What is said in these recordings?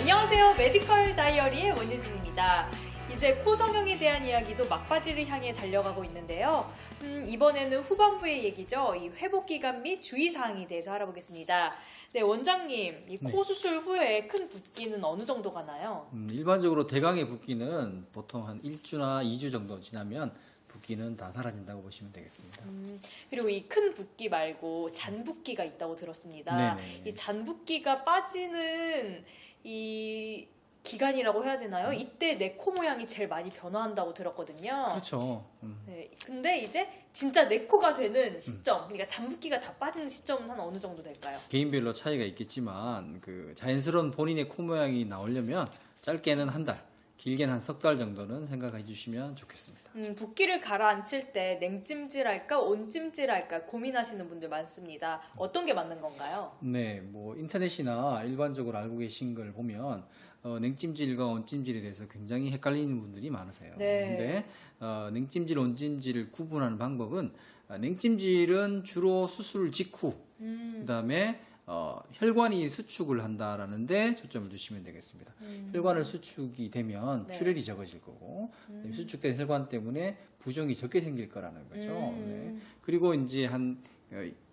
안녕하세요. 메디컬 다이어리의 원유진입니다. 이제 코 성형에 대한 이야기도 막바지를 향해 달려가고 있는데요. 이번에는 후반부의 얘기죠. 이 회복기간 및 주의사항에 대해서 알아보겠습니다. 네, 원장님, 이 코 수술 후에 큰 붓기는 어느 정도 가나요? 일반적으로 대강의 붓기는 보통 한 1주나 2주 정도 지나면 붓기는 다 사라진다고 보시면 되겠습니다. 그리고 이 큰 붓기 말고 잔붓기가 있다고 들었습니다. 네네. 이 잔붓기가 빠지는 이 기간이라고 해야 되나요? 이때 내 코 모양이 제일 많이 변화한다고 들었거든요. 그렇죠. 네, 근데 이제 진짜 내 코가 되는 시점, 그러니까 잔붓기가 다 빠지는 시점은 한 어느 정도 될까요? 개인별로 차이가 있겠지만 그 자연스러운 본인의 코 모양이 나오려면 짧게는 한 달, 길게는 한 석 달 정도는 생각해 주시면 좋겠습니다. 붓기를 가라앉힐 때 냉찜질할까 온찜질할까 고민하시는 분들 많습니다. 어떤 게 맞는 건가요? 네, 뭐 인터넷이나 일반적으로 알고 계신 걸 보면 냉찜질과 온찜질에 대해서 굉장히 헷갈리는 분들이 많으세요. 네. 근데 냉찜질, 온찜질을 구분하는 방법은 냉찜질은 주로 수술 직후, 그다음에 혈관이 수축을 한다라는데 초점을 두시면 되겠습니다. 혈관을 수축이 되면 네. 출혈이 적어질 거고 수축된 혈관 때문에 부종이 적게 생길 거라는 거죠. 네. 그리고 이제 한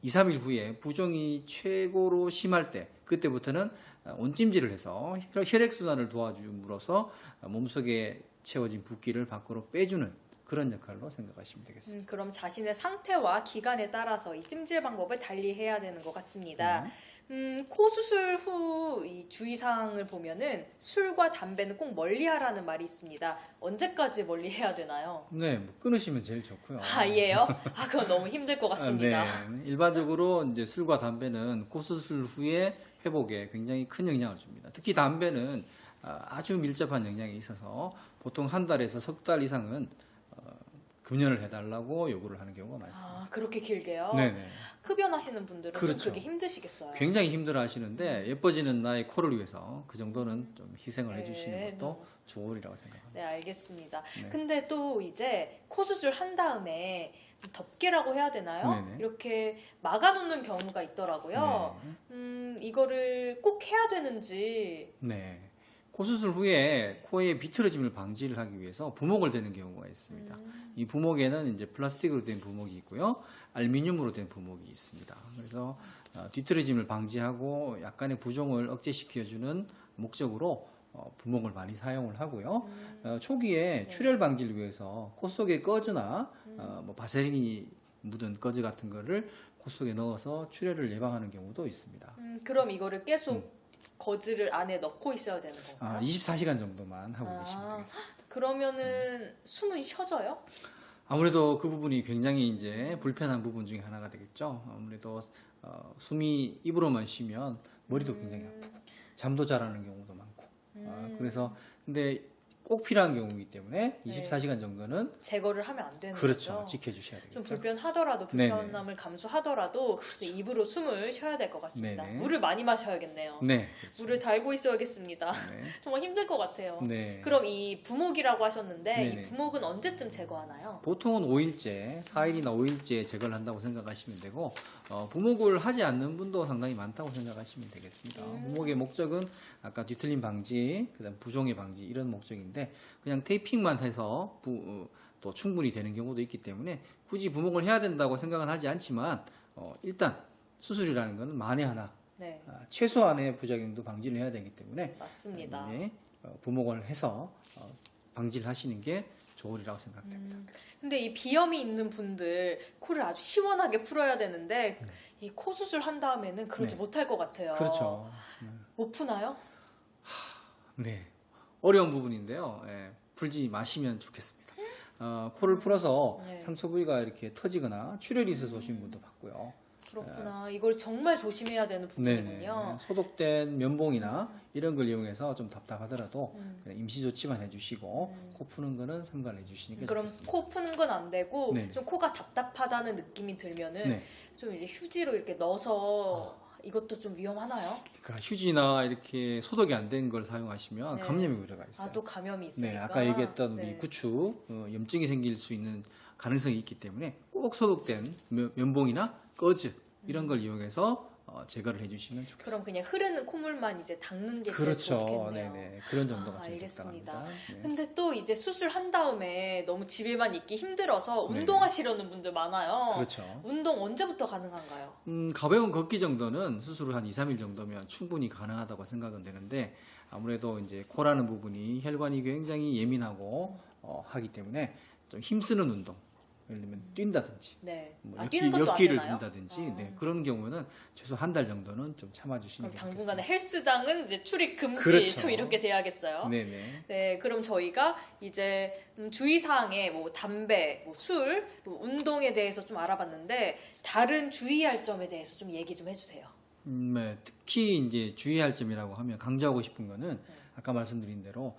2, 3일 후에 부종이 최고로 심할 때 그때부터는 온찜질을 해서 혈액순환을 도와줌으로써 몸속에 채워진 붓기를 밖으로 빼주는 그런 역할로 생각하시면 되겠습니다. 그럼 자신의 상태와 기간에 따라서 이 찜질 방법을 달리 해야 되는 것 같습니다. 코 수술 후 이 주의사항을 보면은 술과 담배는 꼭 멀리하라는 말이 있습니다. 언제까지 멀리해야 되나요? 네, 뭐 끊으시면 제일 좋고요. 아예요? 그건 너무 힘들 것 같습니다. 네, 일반적으로 이제 술과 담배는 코 수술 후에 회복에 굉장히 큰 영향을 줍니다. 특히 담배는 아주 밀접한 영향이 있어서 보통 한 달에서 석 달 이상은 금연을 해달라고 요구를 하는 경우가 많습니다. 그렇게 길게요? 네네. 흡연하시는 분들은 그렇죠. 좀 그게 힘드시겠어요. 굉장히 힘들어 하시는데 예뻐지는 나의 코를 위해서 그 정도는 좀 희생을 해주시는 것도 좋으리라고 생각합니다. 네, 알겠습니다. 네. 근데 또 이제 코 수술 한 다음에 덮개라고 해야 되나요? 네네. 이렇게 막아놓는 경우가 있더라고요. 이거를 꼭 해야 되는지. 네. 코 수술 후에 코의 비틀어짐을 방지를 하기 위해서 부목을 대는 경우가 있습니다. 이 부목에는 이제 플라스틱으로 된 부목이 있고요, 알루미늄으로 된 부목이 있습니다. 그래서 뒤틀어짐을 방지하고 약간의 부종을 억제시켜주는 목적으로 부목을 많이 사용을 하고요. 초기에 출혈 방지를 위해서 코 속에 꺼즈나 뭐 바세린이 묻은 꺼즈 같은 거를 코 속에 넣어서 출혈을 예방하는 경우도 있습니다. 그럼 이거를 계속 거즈를 안에 넣고 있어야 되는 건가요? 24시간 정도만 하고 계시면 되겠습니다. 그러면은 숨은 쉬어져요? 아무래도 그 부분이 굉장히 이제 불편한 부분 중에 하나가 되겠죠. 아무래도 숨이 입으로만 쉬면 머리도 굉장히 아프고 잠도 잘 하는 경우도 많고. 그래서 근데 꼭 필요한 경우이기 때문에 24시간 정도는 제거를 하면 안 되는 그렇죠. 거죠? 지켜주셔야 되겠죠. 좀 불편하더라도 불편함을 감수하더라도 입으로 숨을 쉬어야 될 것 같습니다. 네네. 물을 많이 마셔야겠네요. 네. 그렇죠. 물을 달고 있어야겠습니다. 네. 정말 힘들 것 같아요. 네. 그럼 이 부목이라고 하셨는데 네네. 이 부목은 언제쯤 제거하나요? 보통은 5일째, 4일이나 5일째 제거를 한다고 생각하시면 되고 부목을 하지 않는 분도 상당히 많다고 생각하시면 되겠습니다. 부목의 목적은 아까 뒤틀림 방지, 그다음 부종의 방지 이런 목적인데 그냥 테이핑만 해서 또 충분히 되는 경우도 있기 때문에 굳이 부목을 해야 된다고 생각은 하지 않지만 일단 수술이라는 것은 만에 하나 네, 최소한의 부작용도 방지를 해야 되기 때문에 맞습니다. 네, 부목을 해서 방지를 하시는 게 좋으리라고 생각됩니다. 근데 이 비염이 있는 분들 코를 아주 시원하게 풀어야 되는데 이 코 수술 한 다음에는 그러지 네. 못할 것 같아요. 그렇죠. 못 푸나요? 네, 어려운 부분인데요. 예, 풀지 마시면 좋겠습니다. 코를 풀어서 네. 상처 부위가 이렇게 터지거나 출혈이 있어서 오신 분도 봤고요. 그렇구나. 이걸 정말 조심해야 되는 부분이군요. 소독된 면봉이나 이런 걸 이용해서 좀 답답하더라도 그냥 임시 조치만 해주시고 코 푸는 거는 삼가해 주시는 게 그럼 좋겠습니다. 코 푸는 건 안 되고 네. 좀 코가 답답하다는 느낌이 들면은 네. 좀 이제 휴지로 이렇게 넣어서 이것도 좀 위험하나요? 그러니까 휴지나 이렇게 소독이 안 된 걸 사용하시면 네. 감염의 우려가 있어요. 또 감염이 있으니까. 네, 아까 얘기했던 네. 이 구축 염증이 생길 수 있는 가능성이 있기 때문에 꼭 소독된 면봉이나 꺼즈 이런 걸 이용해서 제거를 해주시면 좋겠습니다. 그럼 그냥 흐르는 콧물만 이제 닦는 게 제일 그렇죠. 좋겠네요. 네네. 그런 정도가 제일 알겠습니다. 적당합니다. 네. 근데 또 이제 수술한 다음에 너무 집에만 있기 힘들어서 네. 운동하시려는 분들 많아요. 그렇죠. 운동 언제부터 가능한가요? 가벼운 걷기 정도는 수술을 한 2, 3일 정도면 충분히 가능하다고 생각은 되는데 아무래도 이제 코라는 부분이 혈관이 굉장히 예민하고 하기 때문에 좀 힘쓰는 운동, 예를 들면 뛴다든지 네. 뭐 뛰는 것도 안 엿기를 되나요? 든다든지 아. 네, 그런 경우는 최소 한 달 정도는 좀 참아주시는 그럼 게 당분간은 좋겠습니다. 헬스장은 이제 출입 금지 그렇죠. 좀 이렇게 돼야겠어요. 네네. 네, 그럼 저희가 이제 주의사항에 뭐 담배, 뭐 술, 뭐 운동에 대해서 좀 알아봤는데 다른 주의할 점에 대해서 좀 얘기 좀 해주세요. 네, 특히 이제 주의할 점이라고 하면 강조하고 싶은 거는 아까 말씀드린 대로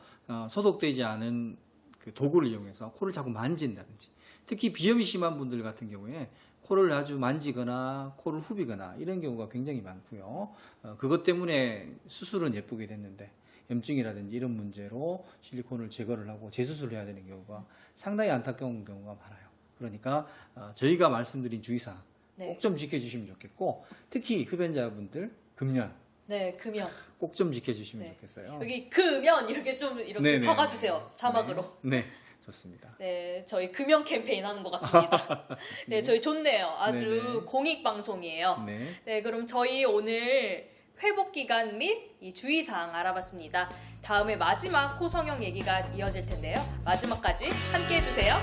소독되지 않은 그 도구를 이용해서 코를 자꾸 만진다든지 특히 비염이 심한 분들 같은 경우에 코를 아주 만지거나 코를 후비거나 이런 경우가 굉장히 많고요. 그것 때문에 수술은 예쁘게 됐는데 염증이라든지 이런 문제로 실리콘을 제거를 하고 재수술을 해야 되는 경우가 상당히 안타까운 경우가 많아요. 그러니까 저희가 말씀드린 주의사항 네. 꼭 좀 지켜주시면 좋겠고 특히 흡연자분들 금연 네, 금연. 꼭 좀 지켜주시면 네. 좋겠어요. 여기 금연 이렇게 좀 이렇게 네네. 박아주세요. 자막으로. 네, 네, 좋습니다. 네, 저희 금연 캠페인 하는 것 같습니다. 네, 저희 좋네요. 아주 네네. 공익 방송이에요. 네. 네, 그럼 저희 오늘 회복 기간 및 이 주의사항 알아봤습니다. 다음에 마지막 코 성형 얘기가 이어질 텐데요. 마지막까지 함께 해주세요.